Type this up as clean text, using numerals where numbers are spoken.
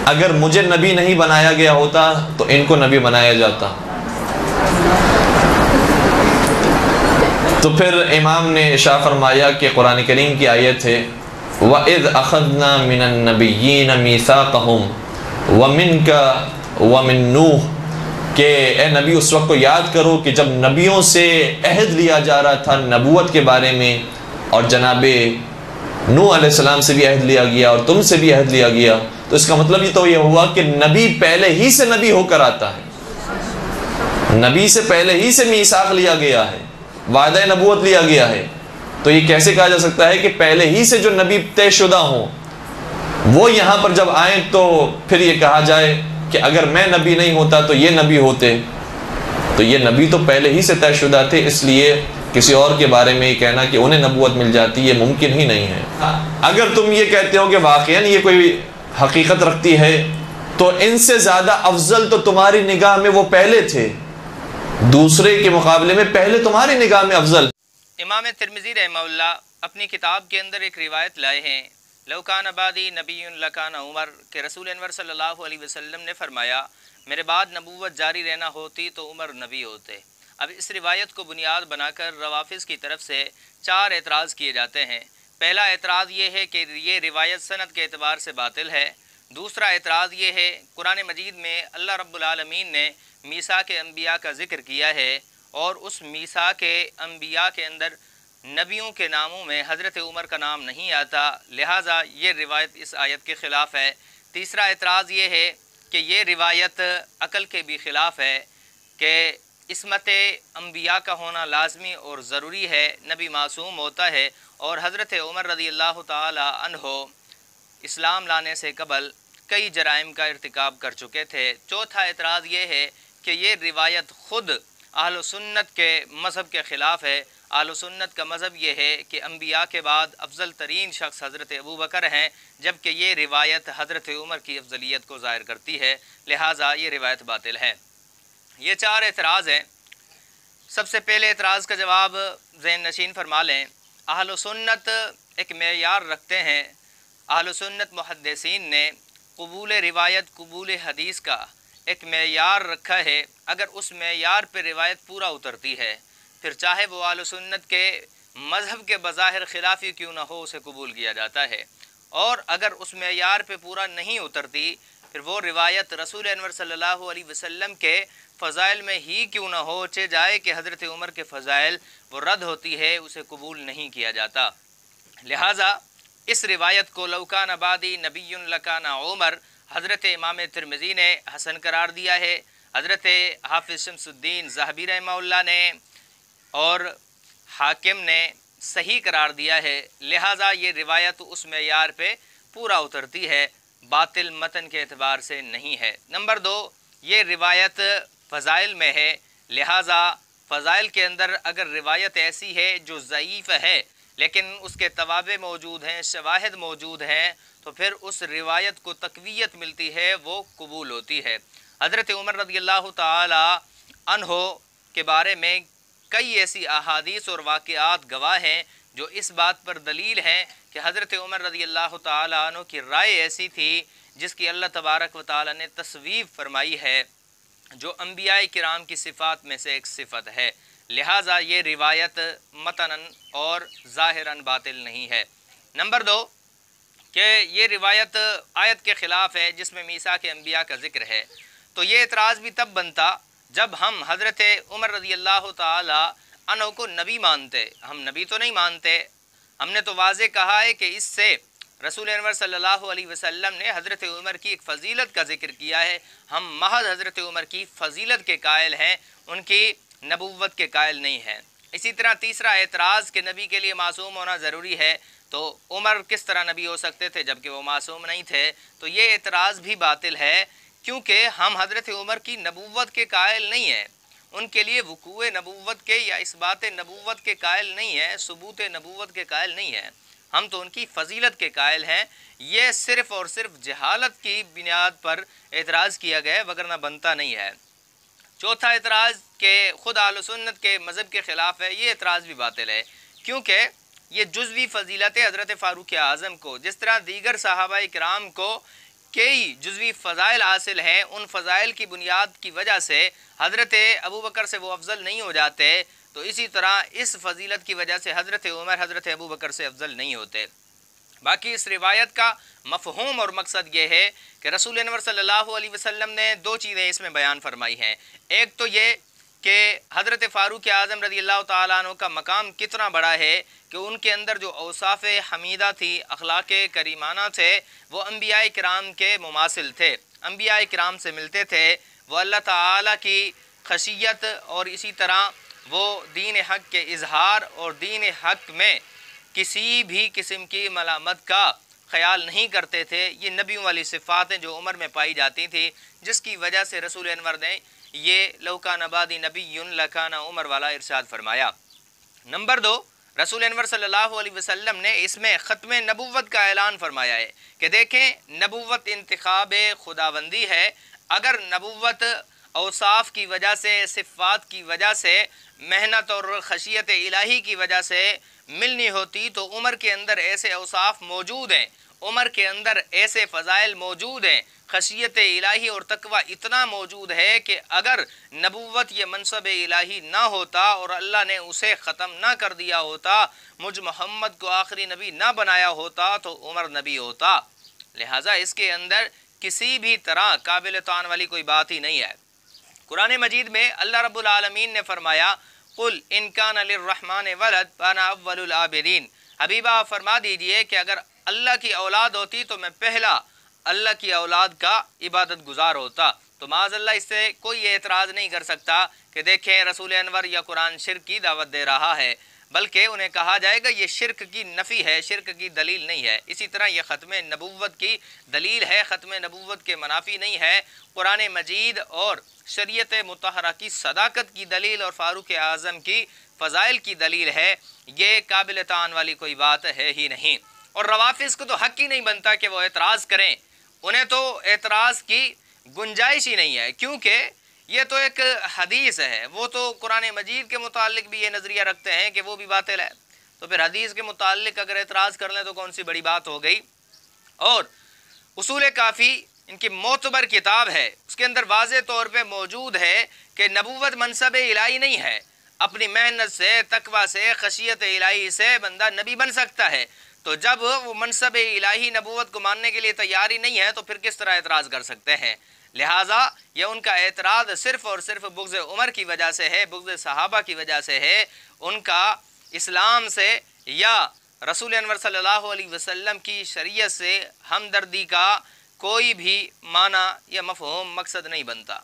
اگر مجھے نبی نہیں بنایا گیا ہوتا تو ان کو نبی بنایا جاتا۔ تو پھر امام نے ارشاد فرمایا کہ قرآن کریم کی آیت ہے وَإِذْ أَخَذْنَا مِنَ النَّبِيِّينَ مِيثَاقَهُمْ وَمِنْكَ وَمِن نُوحٍ، کہ اے نبی اس وقت کو یاد کرو کہ جب نبیوں سے عہد لیا جا رہا تھا نبوت کے بارے میں، اور جناب نوح علیہ السلام سے بھی عہد لیا گیا اور تم سے بھی عہد لیا گیا۔ تو اس کا مطلب یہ ہوا کہ نبی پہلے ہی سے نبی ہو کر آتا ہے، نبی سے پہلے ہی سے میثاق لیا گیا ہے، وعدہ نبوت لیا گیا ہے۔ تو یہ کیسے کہا جا سکتا ہے کہ پہلے ہی سے جو نبی طے شدہ ہوں وہ یہاں پر جب آئیں تو پھر یہ کہا جائے کہ اگر میں نبی نہیں ہوتا تو یہ نبی ہوتے؟ تو یہ نبی تو پہلے ہی سے طے شدہ تھے، اس لیے کسی اور کے بارے میں یہ کہنا کہ انہیں نبوت مل جاتی یہ ممکن ہی نہیں ہے۔ اگر تم یہ کہتے ہو کہ واقعاً یہ کوئی حقیقت رکھتی ہے تو ان سے زیادہ افضل تو تمہاری نگاہ میں وہ پہلے تھے، دوسرے کے مقابلے میں پہلے تمہاری نگاہ میں افضل۔ امام ترمذی رحمہ اللہ اپنی کتاب کے اندر ایک روایت لائے ہیں، لو کان بعدی نبی لکان عمر، کہ رسول انور صلی اللہ علیہ وسلم نے فرمایا میرے بعد نبوت جاری رہنا ہوتی تو عمر نبی ہوتے۔ اب اس روایت کو بنیاد بنا کر روافظ کی طرف سے 4 اعتراض کیے جاتے ہیں۔ پہلا اعتراض یہ ہے کہ یہ روایت سند کے اعتبار سے باطل ہے۔ دوسرا اعتراض یہ ہے قرآن مجید میں اللہ رب العالمین نے میثاق انبیاء کا ذکر کیا ہے، اور اس میثاق انبیاء کے اندر نبیوں کے ناموں میں حضرت عمر کا نام نہیں آتا، لہٰذا یہ روایت اس آیت کے خلاف ہے۔ تیسرا اعتراض یہ ہے کہ یہ روایت عقل کے بھی خلاف ہے کہ عصمت انبیاء کا ہونا لازمی اور ضروری ہے، نبی معصوم ہوتا ہے، اور حضرت عمر رضی اللہ تعالی عنہ اسلام لانے سے قبل کئی جرائم کا ارتکاب کر چکے تھے۔ چوتھا اعتراض یہ ہے کہ یہ روایت خود اہل سنت کے مذہب کے خلاف ہے۔ اہل سنت کا مذہب یہ ہے کہ انبیاء کے بعد افضل ترین شخص حضرت ابوبکر ہیں، جبکہ یہ روایت حضرت عمر کی افضلیت کو ظاہر کرتی ہے، لہٰذا یہ روایت باطل ہے۔ یہ 4 اعتراض ہیں۔ سب سے پہلے اعتراض کا جواب ذہن نشین فرما لیں۔ اہل سنت ایک معیار رکھتے ہیں، اہل سنت محدثین نے قبول روایت، قبول حدیث کا ایک معیار رکھا ہے۔ اگر اس معیار پہ روایت پورا اترتی ہے، پھر چاہے وہ اہل سنت کے مذہب کے بظاہر خلافی کیوں نہ ہو، اسے قبول کیا جاتا ہے، اور اگر اس معیار پہ پورا نہیں اترتی پھر وہ روایت رسول انور صلی اللہ علیہ وسلم کے فضائل میں ہی کیوں نہ ہو، چاہے جائے کہ حضرت عمر کے فضائل، وہ رد ہوتی ہے، اسے قبول نہیں کیا جاتا۔ لہٰذا اس روایت کو لو کان بعدی نبی لکان عمر حضرت امام ترمذی نے حسن قرار دیا ہے، حضرت حافظ شمس الدین ذہبی رحمہ اللہ نے اور حاکم نے صحیح قرار دیا ہے، لہٰذا یہ روایت اس معیار پہ پورا اترتی ہے، باطل متن کے اعتبار سے نہیں ہے۔ نمبر 2، یہ روایت فضائل میں ہے، لہٰذا فضائل کے اندر اگر روایت ایسی ہے جو ضعیف ہے لیکن اس کے توابع موجود ہیں، شواہد موجود ہیں، تو پھر اس روایت کو تقویت ملتی ہے، وہ قبول ہوتی ہے۔ حضرت عمر رضی اللہ تعالی عنہ کے بارے میں کئی ایسی احادیث اور واقعات گواہ ہیں جو اس بات پر دلیل ہیں کہ حضرت عمر رضی اللہ تعالی عنہ کی رائے ایسی تھی جس کی اللہ تبارک و تعالی نے تصویب فرمائی ہے، جو انبیاء کرام کی صفات میں سے ایک صفت ہے، لہٰذا یہ روایت متناً اور ظاہراً باطل نہیں ہے۔ نمبر 2، کہ یہ روایت آیت کے خلاف ہے جس میں میثاق انبیاء کا ذکر ہے، تو یہ اعتراض بھی تب بنتا جب ہم حضرت عمر رضی اللہ تعالی عنہ کو نبی مانتے۔ ہم نبی تو نہیں مانتے، ہم نے تو واضح کہا ہے کہ اس سے رسول انور صلی اللہ علیہ وسلم نے حضرت عمر کی ایک فضیلت کا ذکر کیا ہے، ہم محض حضرت عمر کی فضیلت کے قائل ہیں، ان کی نبوت کے قائل نہیں ہیں۔ اسی طرح تیسرا اعتراض کہ نبی کے لیے معصوم ہونا ضروری ہے، تو عمر کس طرح نبی ہو سکتے تھے جبکہ وہ معصوم نہیں تھے؟ تو یہ اعتراض بھی باطل ہے، کیونکہ ہم حضرت عمر کی نبوت کے قائل نہیں ہیں، ان کے لیے وقوع نبوت کے یا اثبات نبوت کے قائل نہیں ہیں، ثبوت نبوت کے قائل نہیں ہیں، ہم تو ان کی فضیلت کے قائل ہیں۔ یہ صرف اور صرف جہالت کی بنیاد پر اعتراض کیا گیا ہے، وگرنہ بنتا نہیں ہے۔ چوتھا اعتراض کہ خود اہل سنت کے مذہب کے خلاف ہے، یہ اعتراض بھی باطل ہے، کیونکہ یہ جزوی فضیلت حضرت فاروق اعظم کو، جس طرح دیگر صحابہ کرام کو کئی جزوی فضائل حاصل ہیں، ان فضائل کی بنیاد کی وجہ سے حضرت ابو بکر سے وہ افضل نہیں ہو جاتے، تو اسی طرح اس فضیلت کی وجہ سے حضرت عمر حضرت ابو بکر سے افضل نہیں ہوتے۔ باقی اس روایت کا مفہوم اور مقصد یہ ہے کہ رسول انور صلی اللہ علیہ وسلم نے دو چیزیں اس میں بیان فرمائی ہیں۔ ایک تو یہ کہ حضرت فاروق اعظم رضی اللہ تعالیٰ عنہ کا مقام کتنا بڑا ہے کہ ان کے اندر جو اوصاف حمیدہ تھی، اخلاق کریمانہ تھے، وہ انبیاء کرام کے مماثل تھے، انبیاء کرام سے ملتے تھے۔ وہ اللہ تعالیٰ کی خشیت اور اسی طرح وہ دین حق کے اظہار اور دین حق میں کسی بھی قسم کی ملامت کا خیال نہیں کرتے تھے۔ یہ نبیوں والی صفات ہیں جو عمر میں پائی جاتی تھی، جس کی وجہ سے رسول انور نے یہ لو کان بعدی نبی لکان عمر والا ارشاد فرمایا۔ نمبر 2، رسول انور صلی اللہ علیہ وسلم نے اس میں ختم نبوت کا اعلان فرمایا ہے کہ دیکھیں، نبوت انتخاب خداوندی ہے۔ اگر نبوت اوصاف کی وجہ سے، صفات کی وجہ سے، محنت اور خشیت الہی کی وجہ سے ملنی ہوتی تو عمر کے اندر ایسے اوصاف موجود ہیں، عمر کے اندر ایسے فضائل موجود ہیں، خشیت الہی اور تقوی اتنا موجود ہے کہ اگر نبوت یہ منصب الہی نہ ہوتا اور اللہ نے اسے ختم نہ کر دیا ہوتا، مجھ محمد کو آخری نبی نہ بنایا ہوتا، تو عمر نبی ہوتا۔ لہٰذا اس کے اندر کسی بھی طرح قابل طعن والی کوئی بات ہی نہیں ہے۔ قرآن مجید میں اللہ رب العالمین نے فرمایا، قل ان کان للرحمن ولد فانا اول العابدین، حبیبہ فرما دیجئے کہ اگر اللہ کی اولاد ہوتی تو میں پہلا اللہ کی اولاد کا عبادت گزار ہوتا۔ تو معاذ اللہ اس سے کوئی اعتراض نہیں کر سکتا کہ دیکھیں رسول انور یا قرآن شرک کی دعوت دے رہا ہے، بلکہ انہیں کہا جائے گا یہ شرک کی نفی ہے، شرک کی دلیل نہیں ہے۔ اسی طرح یہ ختم نبوت کی دلیل ہے، ختم نبوت کے منافی نہیں ہے۔ قرآن مجید اور شریعت مطہرہ کی صداقت کی دلیل اور فاروق اعظم کی فضائل کی دلیل ہے، یہ قابل طعن والی کوئی بات ہے ہی نہیں۔ اور روافض کو تو حق ہی نہیں بنتا کہ وہ اعتراض کریں، انہیں تو اعتراض کی گنجائش ہی نہیں ہے، کیونکہ یہ تو ایک حدیث ہے۔ وہ تو قرآن مجید کے متعلق بھی یہ نظریہ رکھتے ہیں کہ وہ بھی باطل ہے، تو پھر حدیث کے متعلق اگر اعتراض کر لیں تو کون سی بڑی بات ہو گئی۔ اور اصول کافی ان کی معتبر کتاب ہے، اس کے اندر واضح طور پہ موجود ہے کہ نبوت منصب الہی نہیں ہے، اپنی محنت سے، تقوی سے، خشیت الہی سے بندہ نبی بن سکتا ہے۔ تو جب وہ منصب الہی نبوت کو ماننے کے لیے تیار ہی نہیں ہے تو پھر کس طرح اعتراض کر سکتے ہیں؟ لہٰذا یہ ان کا اعتراض صرف اور صرف بغض عمر کی وجہ سے ہے، بغض صحابہ کی وجہ سے ہے، ان کا اسلام سے یا رسول انور صلی اللہ علیہ وسلم کی شریعت سے ہمدردی کا کوئی بھی معنی یا مفہوم مقصد نہیں بنتا۔